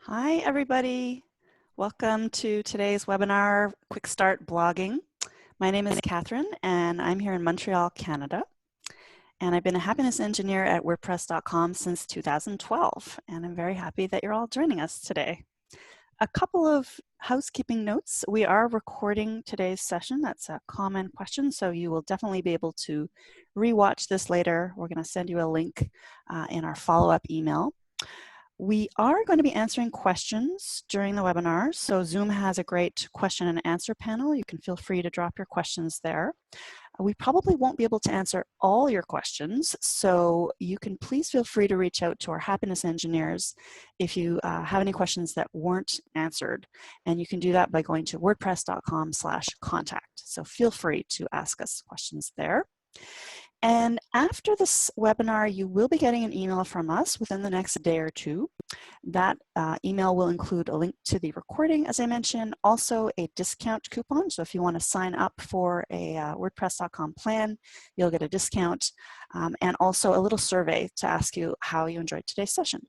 Hi, everybody. Welcome to today's webinar, Quick Start Blogging. My name is Kathryn, and I'm here in Montreal, Canada. And I've been a happiness engineer at WordPress.com since 2012, and I'm very happy that you're all joining us today. A couple of housekeeping notes. We are recording today's session. That's a common question, so you will definitely be able to rewatch this later. We're going to send you a link in our follow-up email. We are going to be answering questions during the webinar, so Zoom has a great question and answer panel. You can feel free to drop your questions there. We probably won't be able to answer all your questions, so you can please feel free to reach out to our happiness engineers if you have any questions that weren't answered. And you can do that by going to wordpress.com/contact. So feel free to ask us questions there. And after this webinar, you will be getting an email from us within the next day or two. That email will include a link to the recording, as I mentioned, also a discount coupon. So if you want to sign up for a WordPress.com plan, you'll get a discount, and also a little survey to ask you how you enjoyed today's session.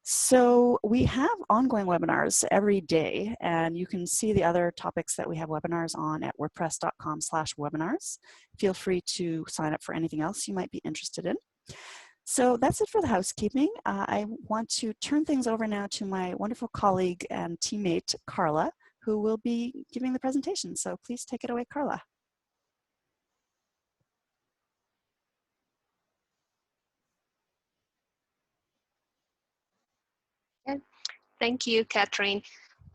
So we have ongoing webinars every day, and you can see the other topics that we have webinars on at wordpress.com/webinars. Feel free to sign up for anything else you might be interested in. So that's it for the housekeeping. I want to turn things over now to my wonderful colleague and teammate, Carla, who will be giving the presentation. So please take it away, Carla. Thank you, Kathryn.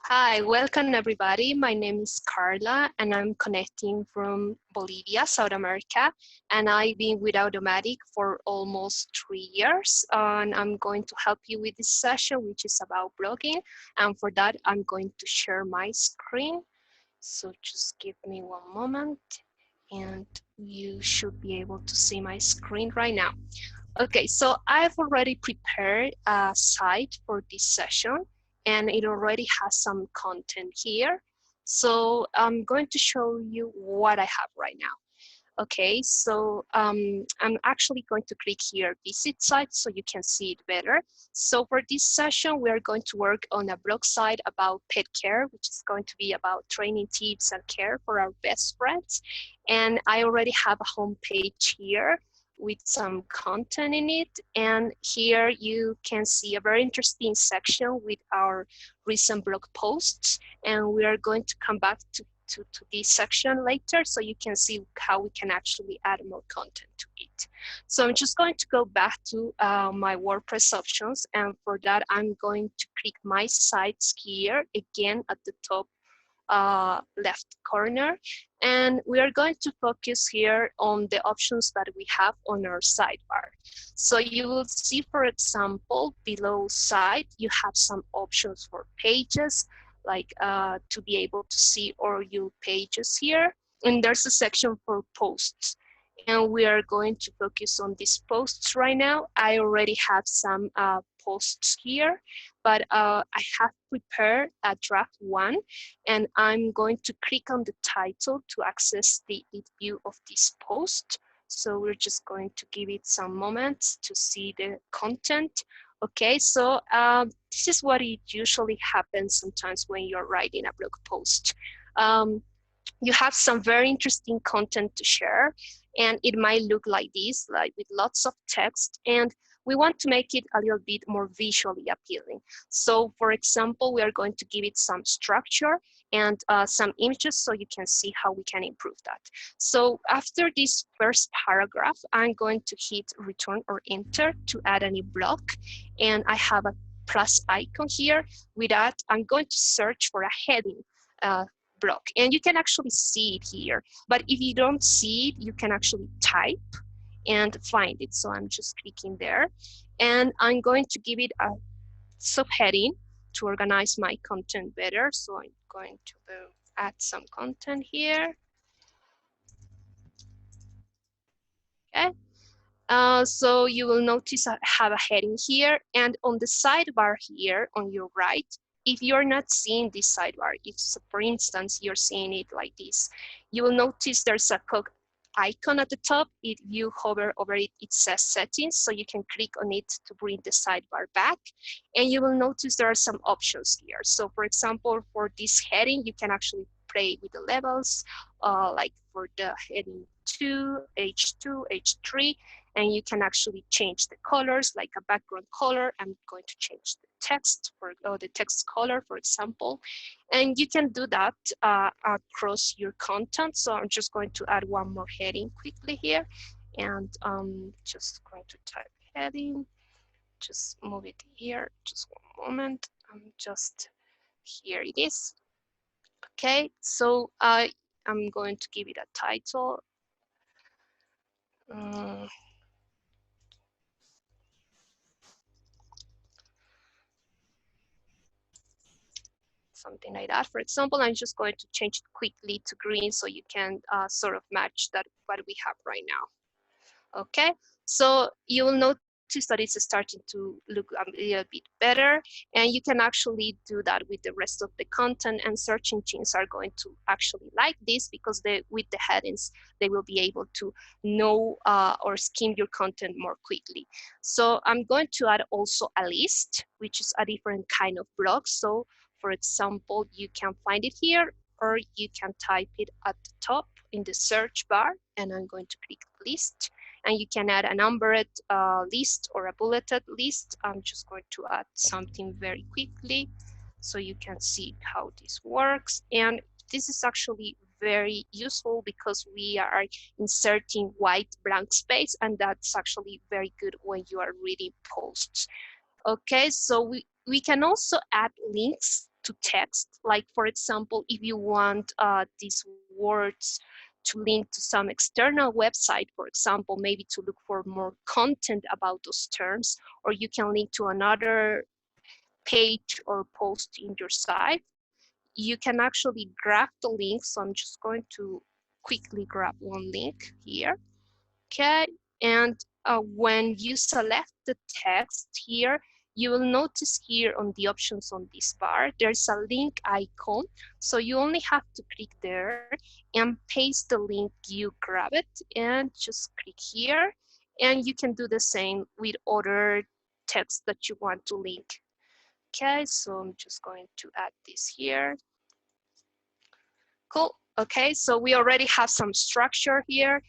Hi, welcome everybody. My name is Carla and I'm connecting from Bolivia, South America. And I've been with Automatic for almost 3 years. And I'm going to help you with this session, which is about blogging. And for that, I'm going to share my screen. So just give me one moment and you should be able to see my screen right now. Okay, so I've already prepared a site for this session and it already has some content here. So I'm going to show you what I have right now. Okay, so I'm actually going to click here, visit site, so you can see it better. So for this session, we are going to work on a blog site about pet care, which is going to be about training tips and care for our best friends. And I already have a home page here with some content in it. And here you can see a very interesting section with our recent blog posts. And we are going to come back to this section later so you can see how we can actually add more content to it. So I'm just going to go back to my WordPress options, and for that I'm going to click my sites here again at the top left corner, and we are going to focus here on the options that we have on our sidebar. So you will see, for example, below site you have some options for pages, like to be able to see all your pages here, and there's a section for posts, and we are going to focus on these posts right now. I already have some posts here, but I have prepared a draft one, and I'm going to click on the title to access the view of this post. So we're just going to give it some moments to see the content. Okay, so this is what it usually happens sometimes when you're writing a blog post. You have some very interesting content to share, and it might look like this, like with lots of text, and we want to make it a little bit more visually appealing. So for example, we are going to give it some structure and some images so you can see how we can improve that. So after this first paragraph, I'm going to hit return or enter to add a new block, and I have a plus icon here. With that, I'm going to search for a heading block, and you can actually see it here, but if you don't see it, you can actually type and find it. So I'm just clicking there, and I'm going to give it a subheading to organize my content better. So I'm going to add some content here. Okay. So you will notice I have a heading here, and on the sidebar here on your right, if you're not seeing this sidebar, if for instance you're seeing it like this, you will notice there's a icon at the top. If you hover over it, it says settings, so you can click on it to bring the sidebar back. And you will notice there are some options here. So for example, for this heading, you can actually play with the levels, like for the heading 2, H2, H3, and you can actually change the colors, like a background color. I'm going to change the text for the text color, for example. And you can do that across your content. So I'm just going to add one more heading quickly here, and just going to type heading, just move it here, just one moment. Just here it is. Okay, so I'm going to give it a title. Uh, Something like that. For example, I'm just going to change it quickly to green so you can sort of match that what we have right now. Okay, so you will notice that it's starting to look a little bit better, and you can actually do that with the rest of the content, and search engines are going to actually like this because with the headings they will be able to know or skim your content more quickly. So I'm going to add also a list, which is a different kind of blog. So for example, you can find it here, or you can type it at the top in the search bar, and I'm going to click list. And you can add a numbered list or a bulleted list. I'm just going to add something very quickly so you can see how this works. And this is actually very useful because we are inserting white blank space, and that's actually very good when you are reading posts. Okay, so we can also add links to text. Like for example, if you want these words to link to some external website, for example, maybe to look for more content about those terms, or you can link to another page or post in your site, you can actually grab the link. So I'm just going to quickly grab one link here. Okay, and when you select the text here, you will notice here on the options on this bar, there's a link icon. So you only have to click there and paste the link, you grab it and just click here. And you can do the same with other text that you want to link. Okay, so I'm just going to add this here. Cool. Okay, so we already have some structure here.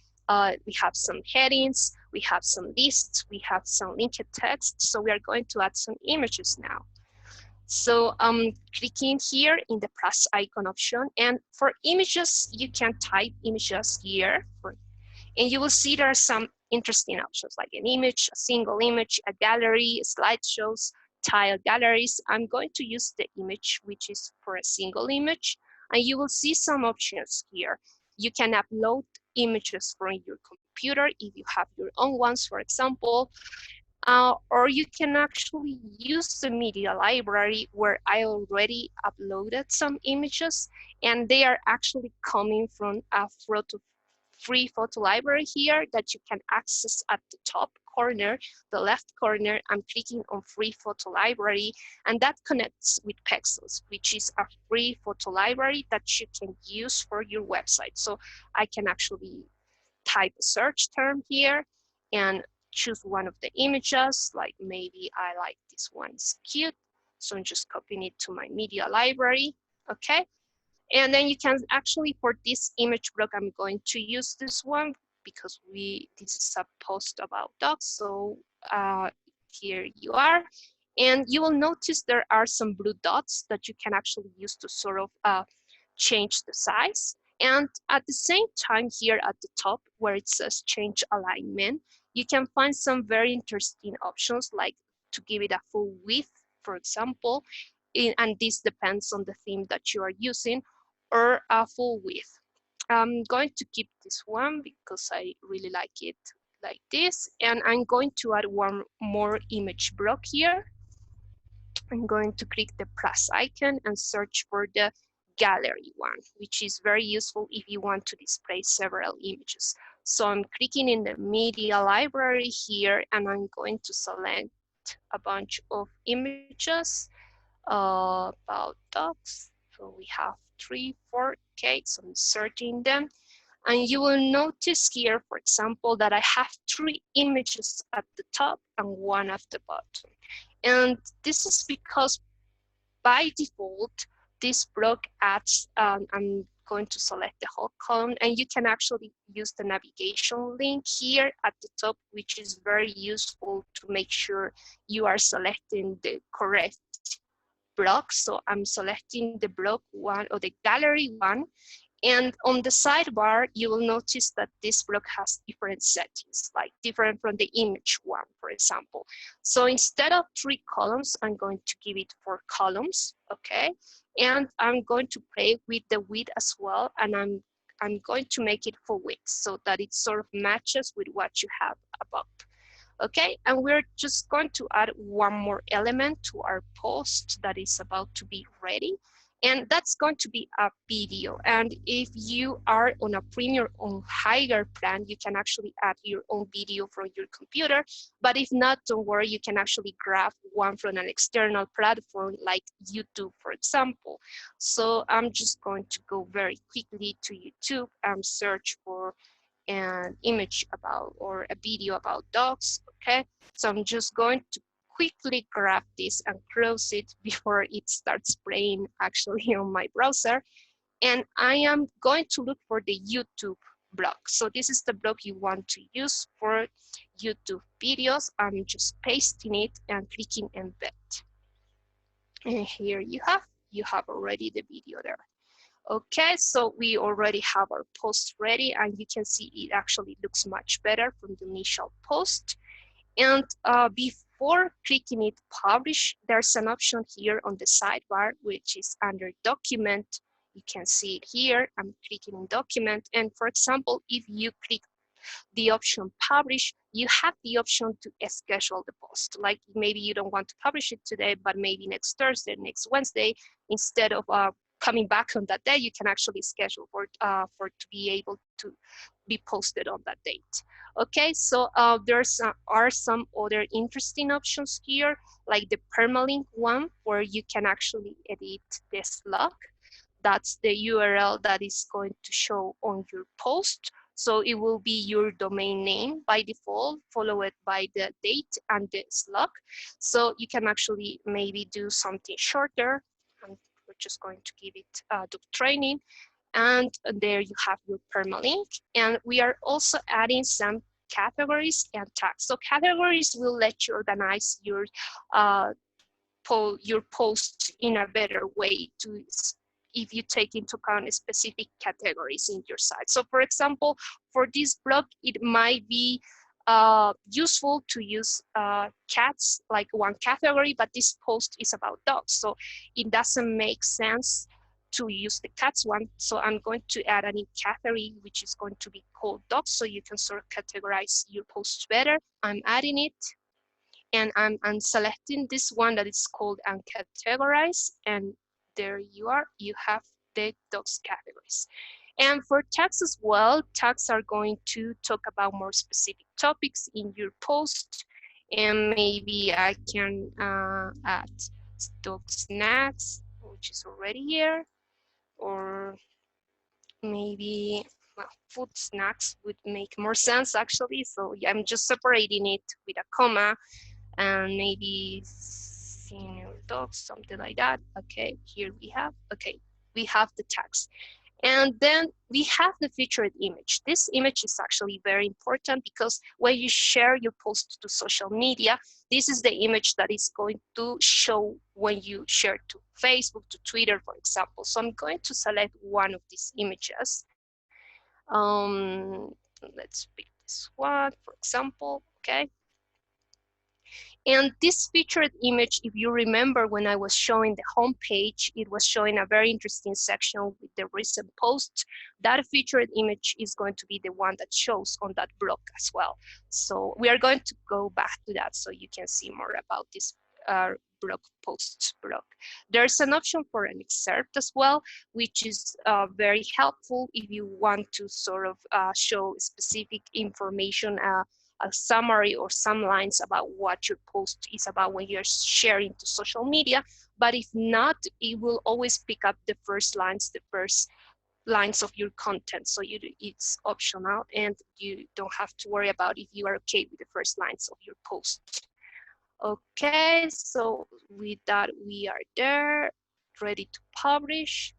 We have some headings, we have some lists, we have some linked text. So we are going to add some images now. So I'm clicking here in the plus icon option, and for images, you can type images here, and you will see there are some interesting options like an image, a single image, a gallery, slideshows, tile galleries. I'm going to use the image, which is for a single image, and you will see some options here. You can upload images from your computer if you have your own ones, for example, or you can actually use the media library where I already uploaded some images, and they are actually coming from a free photo library here that you can access at the top corner, the left corner. I'm clicking on free photo library, and that connects with Pexels, which is a free photo library that you can use for your website. So I can actually type a search term here and choose one of the images, like maybe I like this one, it's cute. So I'm just copying it to my media library, okay? And then you can actually, for this image block, I'm going to use this one because this is a post about dogs. So here you are. And you will notice there are some blue dots that you can actually use to sort of change the size. And at the same time here at the top where it says change alignment, you can find some very interesting options like to give it a full width, for example, and this depends on the theme that you are using, or a full width. I'm going to keep this one because I really like it like this. And I'm going to add one more image block here. I'm going to click the plus icon and search for the gallery one, which is very useful if you want to display several images. So I'm clicking in the media library here, and I'm going to select a bunch of images about dogs. So we have 3, 4, okay, so I'm inserting them. And you will notice here, for example, that I have 3 images at the top and 1 at the bottom. And this is because by default, this block adds, I'm going to select the whole column, and you can actually use the navigation link here at the top, which is very useful to make sure you are selecting the correct block. So I'm selecting the block 1 or the gallery 1. And on the sidebar, you will notice that this block has different settings, like different from the image 1, for example. So instead of 3 columns, I'm going to give it 4 columns, okay? And I'm going to play with the width as well, and I'm going to make it full width so that it sort of matches with what you have above. Okay, and we're just going to add one more element to our post that is about to be ready. And that's going to be a video. And if you are on a premium or higher plan, you can actually add your own video from your computer. But if not, don't worry, you can actually grab one from an external platform like YouTube, for example. So I'm just going to go very quickly to YouTube and search for an image about or a video about dogs. Okay, so I'm just going to quickly grab this and close it before it starts playing actually on my browser. And I am going to look for the YouTube block. So this is the block you want to use for YouTube videos. I'm just pasting it and clicking embed. And here you have already the video there. Okay, so we already have our post ready, and you can see it actually looks much better from the initial post. And before clicking it publish, there's an option here on the sidebar, which is under document. You can see it here. I'm clicking in document. And for example, if you click the option publish, you have the option to schedule the post. Like maybe you don't want to publish it today, but maybe next Thursday, next Wednesday, instead of coming back on that day, you can actually schedule for it to be able to be posted on that date. Okay, so are some other interesting options here, like the permalink one, where you can actually edit the slug. That's the URL that is going to show on your post. So it will be your domain name by default, followed by the date and the slug. So you can actually maybe do something shorter. And we're just going to give it to training. And there you have your permalink. And we are also adding some categories and tags. So categories will let you organize your post in a better way to if you take into account specific categories in your site. So for example, for this blog, it might be useful to use cats like one category, but this post is about dogs. So it doesn't make sense to use the cats one. So I'm going to add a new category, which is going to be called dogs. So you can sort of categorize your posts better. I'm adding it. And I'm selecting this one that is called uncategorize, and there you are, you have the docs categories. And for tags as well, tags are going to talk about more specific topics in your post, and maybe I can add dog snacks, which is already here, or maybe well, food snacks would make more sense actually. So yeah, I'm just separating it with a comma, and maybe senior dogs, something like that. Okay, here we have, okay, we have the text. And then we have the featured image. This image is actually very important because when you share your post to social media, this is the image that is going to show when you share to Facebook, to Twitter, for example. So I'm going to select one of these images. Let's pick this one, for example, okay? And this featured image, if you remember when I was showing the homepage, it was showing a very interesting section with the recent posts. That featured image is going to be the one that shows on that blog as well. So we are going to go back to that so you can see more about this blog post blog. There's an option for an excerpt as well, which is very helpful if you want to sort of show specific information, a summary or some lines about what your post is about when you're sharing to social media. But if not, it will always pick up the first lines, the first lines of your content. So it's optional and you don't have to worry about if you are okay with the first lines of your post. Okay, so with that we are there, ready to publish.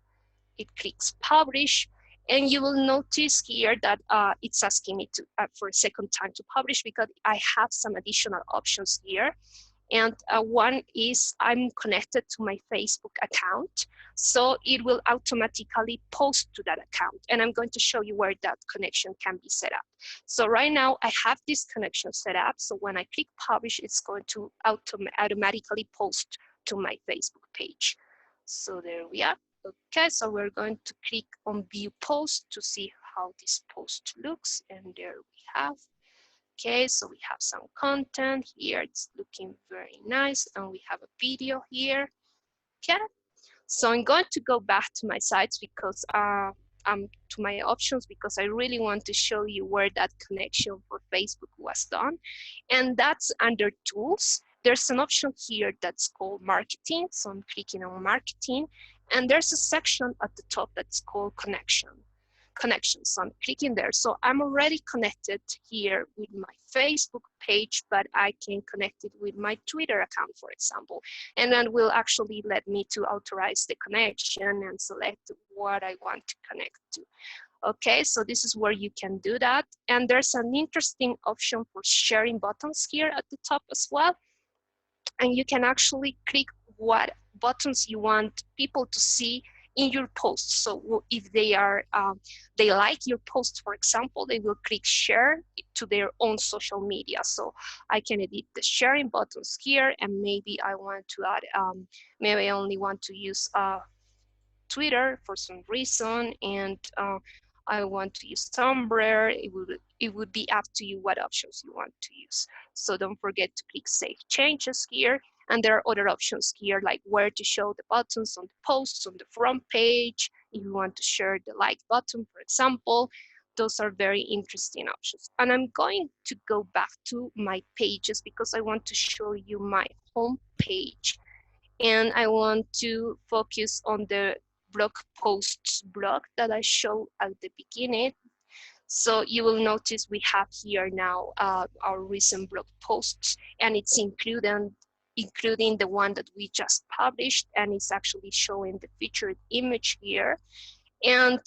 It clicks publish, and you will notice here that it's asking me to for a second time to publish because I have some additional options here. And one is I'm connected to my Facebook account, so it will automatically post to that account. And I'm going to show you where that connection can be set up. So right now I have this connection set up. So when I click publish, it's going to automatically post to my Facebook page. So there we are. Okay, so we're going to click on view post to see how this post looks. And there we have. Okay, so we have some content here. It's looking very nice. And we have a video here. Okay, so I'm going to go back to my sites because to my options because I really want to show you where that connection for Facebook was done. And that's under tools. There's an option here that's called marketing. So I'm clicking on marketing, and there's a section at the top that's called connections. So I'm clicking there. So I'm already connected here with my Facebook page, but I can connect it with my Twitter account, for example. And then will actually let me to authorize the connection and select what I want to connect to. Okay, so this is where you can do that. And there's an interesting option for sharing buttons here at the top as well. And you can actually click what buttons you want people to see in your posts. So if they like your post, for example, they will click share to their own social media. So I can edit the sharing buttons here, and maybe I want to add, maybe I only want to use Twitter for some reason, and I want to use Tumblr. It would be up to you what options you want to use. So don't forget to click Save Changes here. And there are other options here, like where to show the buttons on the posts on the front page. If you want to share the like button, for example, those are very interesting options. And I'm going to go back to my pages because I want to show you my home page. And I want to focus on the blog posts blog that I showed at the beginning. So you will notice we have here now our recent blog posts, and it's including the one that we just published, and it's actually showing the featured image here. And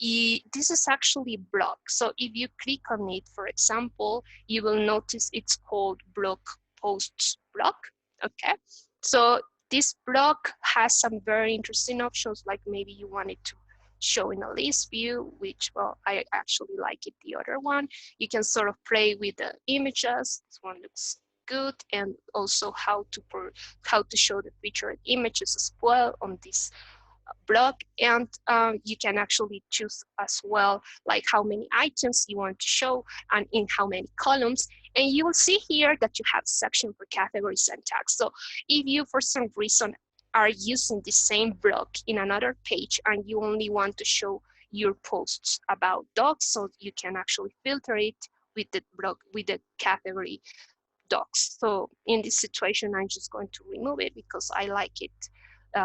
this is actually blog. So if you click on it, for example, you will notice it's called blog posts blog. Okay, so this blog has some very interesting options, like maybe you wanted to show in a list view, which, well, I actually like it, the other one. You can sort of play with the images. This one looks good, and also how to show the featured images as well on this blog. And you can actually choose as well, like how many items you want to show and in how many columns. And you will see here that you have a section for categories and tags. So if you, for some reason, are using the same blog in another page and you only want to show your posts about dogs, so you can actually filter it with the blog, with the category dogs. So in this situation, I'm just going to remove it because I like it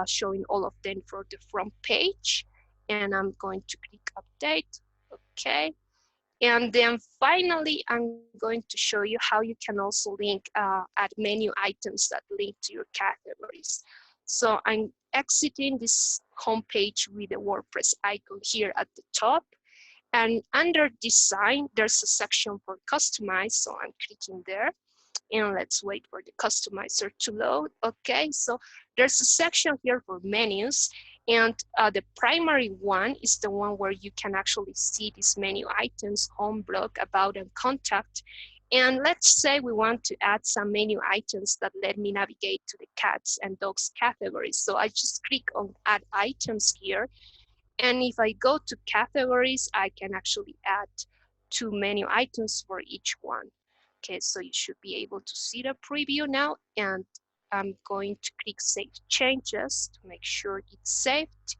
showing all of them for the front page. And I'm going to click update. Okay. And then finally, I'm going to show you how you can also link add menu items that link to your categories. So I'm exiting this homepage with the WordPress icon here at the top. And under design, there's a section for customize. So I'm clicking there. And let's wait for the customizer to load. Okay, so there's a section here for menus, and the primary one is the one where you can actually see these menu items: home, blog, about, and contact. And let's say we want to add some menu items that let me navigate to the cats and dogs categories. So I just click on add items here. And if I go to categories, I can actually add 2 menu items for each one. Okay, so you should be able to see the preview now, and I'm going to click Save Changes to make sure it's saved.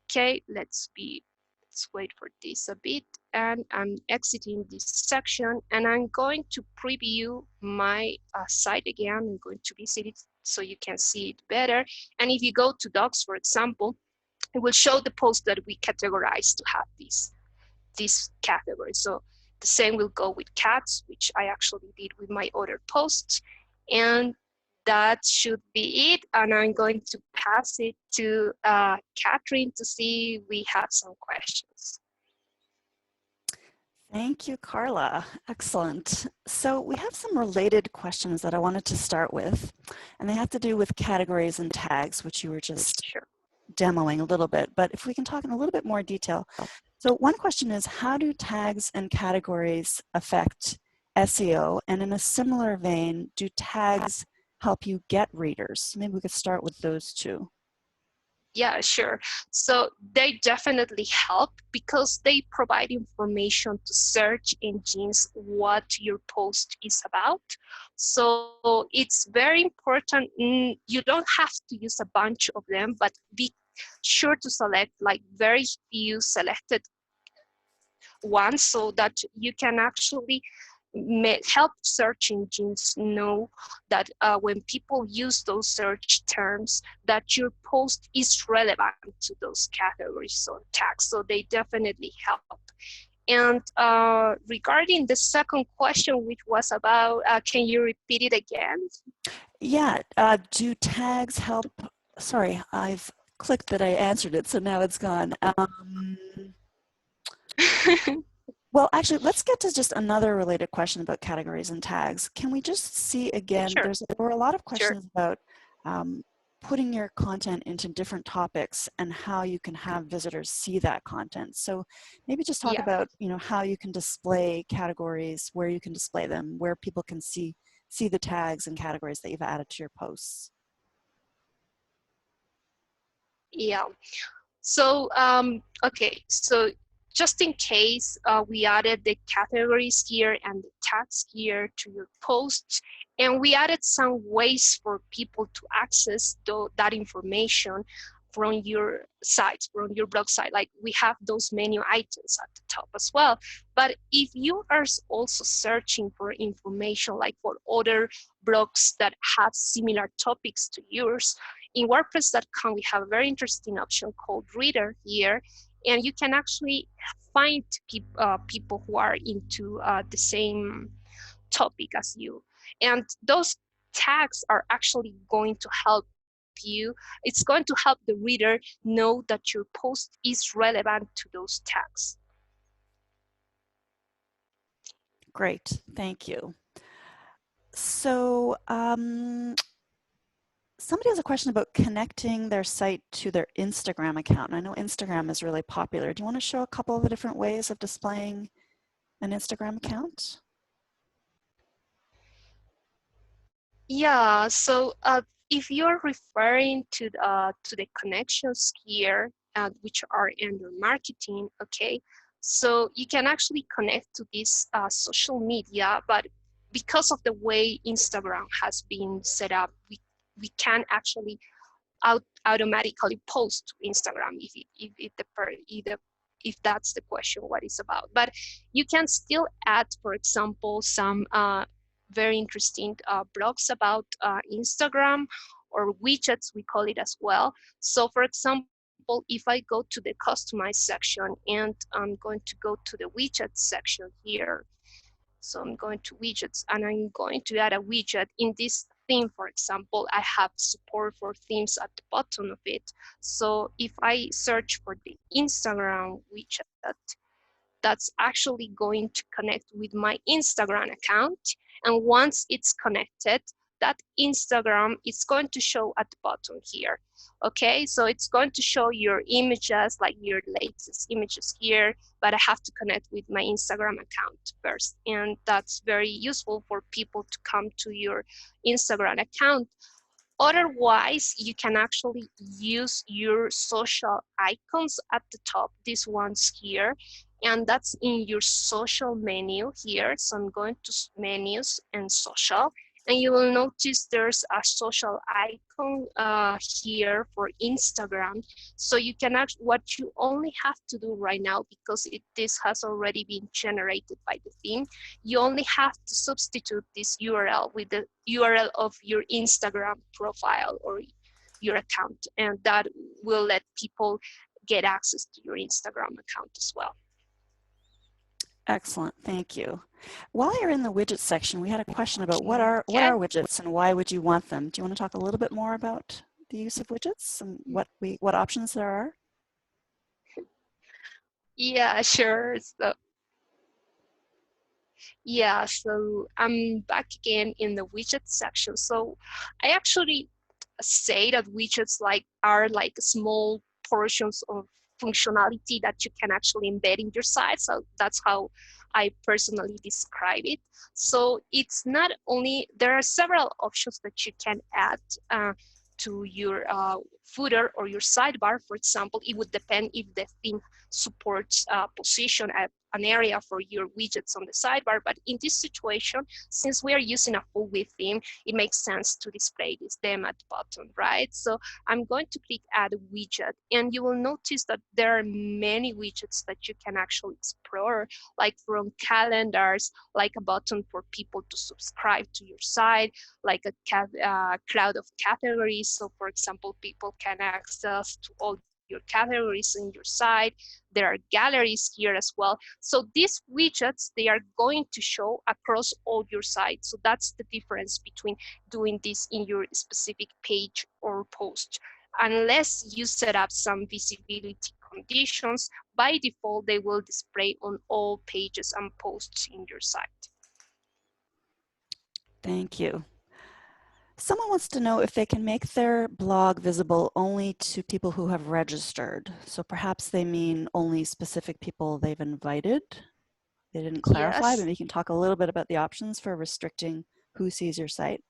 Okay, let's wait for this a bit, and I'm exiting this section, and I'm going to preview my site again. I'm going to visit it so you can see it better. And if you go to docs, for example, it will show the post that we categorize to have this category. So the same will go with cats, which I actually did with my other posts. And that should be it. And I'm going to pass it to Kathryn to see if we have some questions. Thank you, Carla. Excellent. So we have some related questions that I wanted to start with, and they have to do with categories and tags, which you were just Sure. demoing a little bit, but if we can talk in a little bit more detail. So one question is, how do tags and categories affect SEO? And in a similar vein, do tags help you get readers? Maybe we could start with those two. Yeah, sure. So they definitely help because they provide information to search engines what your post is about. So it's very important. You don't have to use a bunch of them, but be sure to select like very few selected ones so that you can actually help search engines know that when people use those search terms, that your post is relevant to those categories or tags. So they definitely help. And regarding the second question, which was about, can you repeat it again? Yeah, do tags help? Sorry, I've clicked that I answered it, so now it's gone. Well, actually, let's get to just another related question about categories and tags. Can we just see again, Sure, there were a lot of sure. questions about putting your content into different topics and how you can have visitors see that content. So maybe just talk Yeah. about, how you can display categories, where you can display them, where people can see the tags and categories that you've added to your posts. Yeah. So, okay, so just in case we added the categories here and the tags here to your post, and we added some ways for people to access that information from your site, from your blog site. Like we have those menu items at the top as well. But if you are also searching for information like for other blogs that have similar topics to yours, in WordPress.com, we have a very interesting option called Reader here, and you can actually find people who are into the same topic as you. And those tags are actually going to help you. It's going to help the reader know that your post is relevant to those tags. Great, thank you. So somebody has a question about connecting their site to their Instagram account. And I know Instagram is really popular. Do you want to show a couple of the different ways of displaying an Instagram account? Yeah, so if you're referring to the connections here, which are under marketing, okay, so you can actually connect to this social media, but because of the way Instagram has been set up, we can actually automatically post to Instagram if that's the question what it's about. But you can still add, for example, some very interesting blogs about Instagram or widgets, we call it as well. So for example, if I go to the customize section and I'm going to go to the widgets section here, so I'm going to widgets and I'm going to add a widget. In this theme, for example, I have support for themes at the bottom of it. So if I search for the Instagram widget, that's actually going to connect with my Instagram account. And once it's connected, that Instagram is going to show at the bottom here. Okay, so it's going to show your images, like your latest images here, but I have to connect with my Instagram account first. And that's very useful for people to come to your Instagram account. Otherwise, you can actually use your social icons at the top, these ones here, and that's in your social menu here. So I'm going to menus and social, and you will notice there's a social icon here for Instagram. So you can actually, what you only have to do right now, because this has already been generated by the theme, you only have to substitute this URL with the URL of your Instagram profile or your account, and that will let people get access to your Instagram account as well. Excellent, thank you. While you're in the widgets section, we had a question about what are Okay. widgets and why would you want them? Do you want to talk a little bit more about the use of widgets and what options there are? Yeah, sure. So I'm back again in the widget section. So I actually say that widgets are like small portions of functionality that you can actually embed in your site. So that's how I personally describe it. So it's not only, there are several options that you can add to your footer or your sidebar. For example, it would depend if the theme supports position at an area for your widgets on the sidebar. But in this situation, since we are using a full width theme, it makes sense to display them at the bottom, right? So I'm going to click add widget, and you will notice that there are many widgets that you can actually explore, like from calendars, like a button for people to subscribe to your site, like a cloud of categories. So for example, people can access to all your categories in your site. There are galleries here as well. So these widgets, they are going to show across all your site. So that's the difference between doing this in your specific page or post. Unless you set up some visibility conditions, by default, they will display on all pages and posts in your site. Thank you. Someone wants to know if they can make their blog visible only to people who have registered. So perhaps they mean only specific people they've invited. They didn't clarify, but Yes. you can talk a little bit about the options for restricting who sees your site.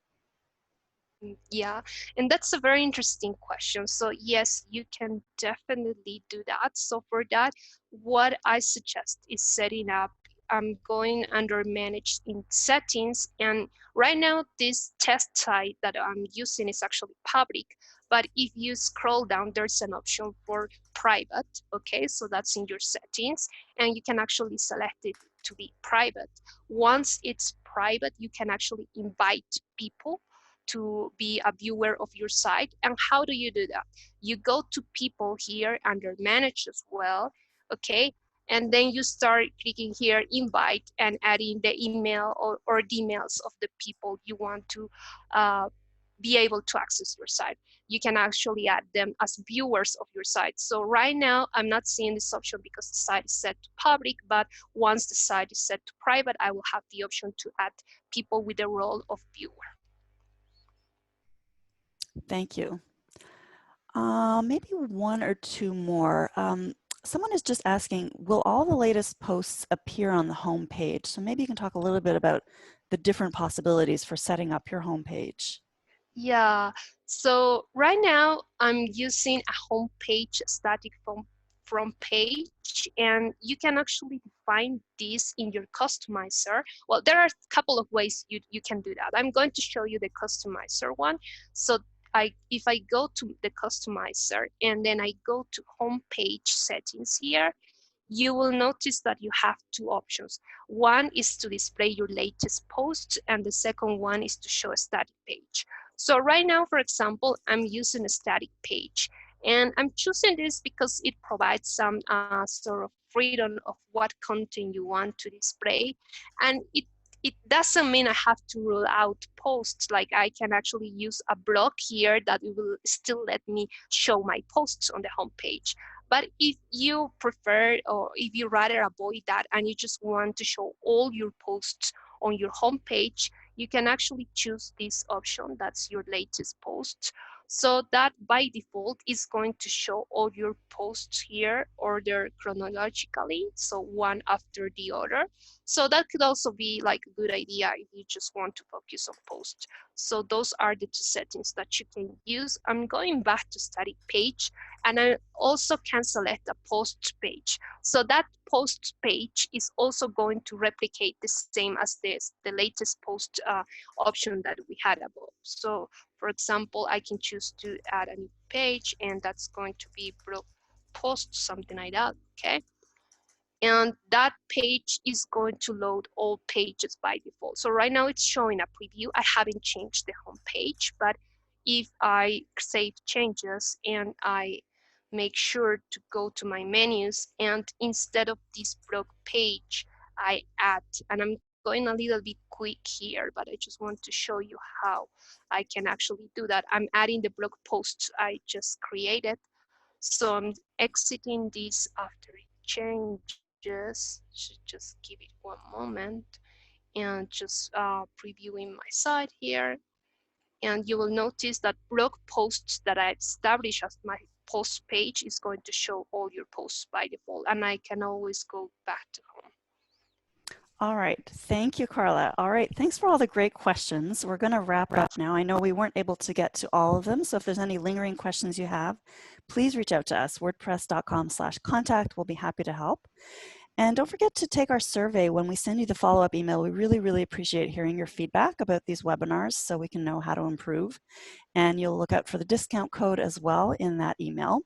Yeah, and that's a very interesting question. So yes, you can definitely do that. So for that, what I suggest is setting up, I'm going under manage in settings, and right now this test site that I'm using is actually public, but if you scroll down, there's an option for private. Okay, so that's in your settings, and you can actually select it to be private. Once it's private, you can actually invite people to be a viewer of your site. And how do you do that? You go to people here under manage as well, okay? And then you start clicking here, invite, and adding the email or the emails of the people you want to be able to access your site. You can actually add them as viewers of your site. So right now, I'm not seeing this option because the site is set to public, but once the site is set to private, I will have the option to add people with the role of viewer. Thank you. Maybe one or two more. Someone is just asking, will all the latest posts appear on the home page? So maybe you can talk a little bit about the different possibilities for setting up your home page. Yeah, so right now I'm using a home page static from page, and you can actually define this in your customizer. Well, there are a couple of ways you can do that. I'm going to show you the customizer one. So if I go to the customizer and then I go to home page settings here, you will notice that you have two options. One is to display your latest post, and the second one is to show a static page. So right now, for example, I'm using a static page, and I'm choosing this because it provides some sort of freedom of what content you want to display. And it doesn't mean I have to rule out posts. Like I can actually use a block here that it will still let me show my posts on the homepage. But if you prefer, or if you rather avoid that and you just want to show all your posts on your homepage, you can actually choose this option. That's your latest post. So that by default is going to show all your posts here ordered chronologically, so one after the other. So that could also be like a good idea if you just want to focus on posts. So those are the two settings that you can use. I'm going back to static page, and I also can select a post page. So that post page is also going to replicate the same as the latest post option that we had above. So for example, I can choose to add a new page, and that's going to be post, something like that, okay? And that page is going to load all pages by default. So right now it's showing a preview. I haven't changed the home page, but if I save changes and I make sure to go to my menus, and instead of this blog page, I add, and I'm going a little bit quick here, but I just want to show you how I can actually do that. I'm adding the blog posts I just created. So I'm exiting this after it changes. Should just give it one moment and just previewing my site here. And you will notice that blog posts that I established as my post page is going to show all your posts by default, and I can always go back to home. All right, thank you, Carla. All right, thanks for all the great questions. We're going to wrap up now. I know we weren't able to get to all of them, so if there's any lingering questions you have, please reach out to us, wordpress.com/contact. We'll be happy to help. And don't forget to take our survey when we send you the follow-up email. We really, really appreciate hearing your feedback about these webinars so we can know how to improve. And you'll look out for the discount code as well in that email.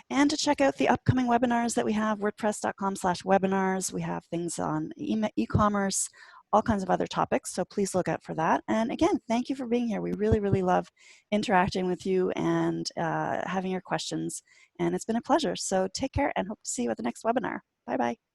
And to check out the upcoming webinars that we have, wordpress.com/webinars. We have things on e-commerce, all kinds of other topics, so please look out for that. And again, thank you for being here. We really, really love interacting with you and having your questions, and it's been a pleasure. So take care and hope to see you at the next webinar. Bye-bye.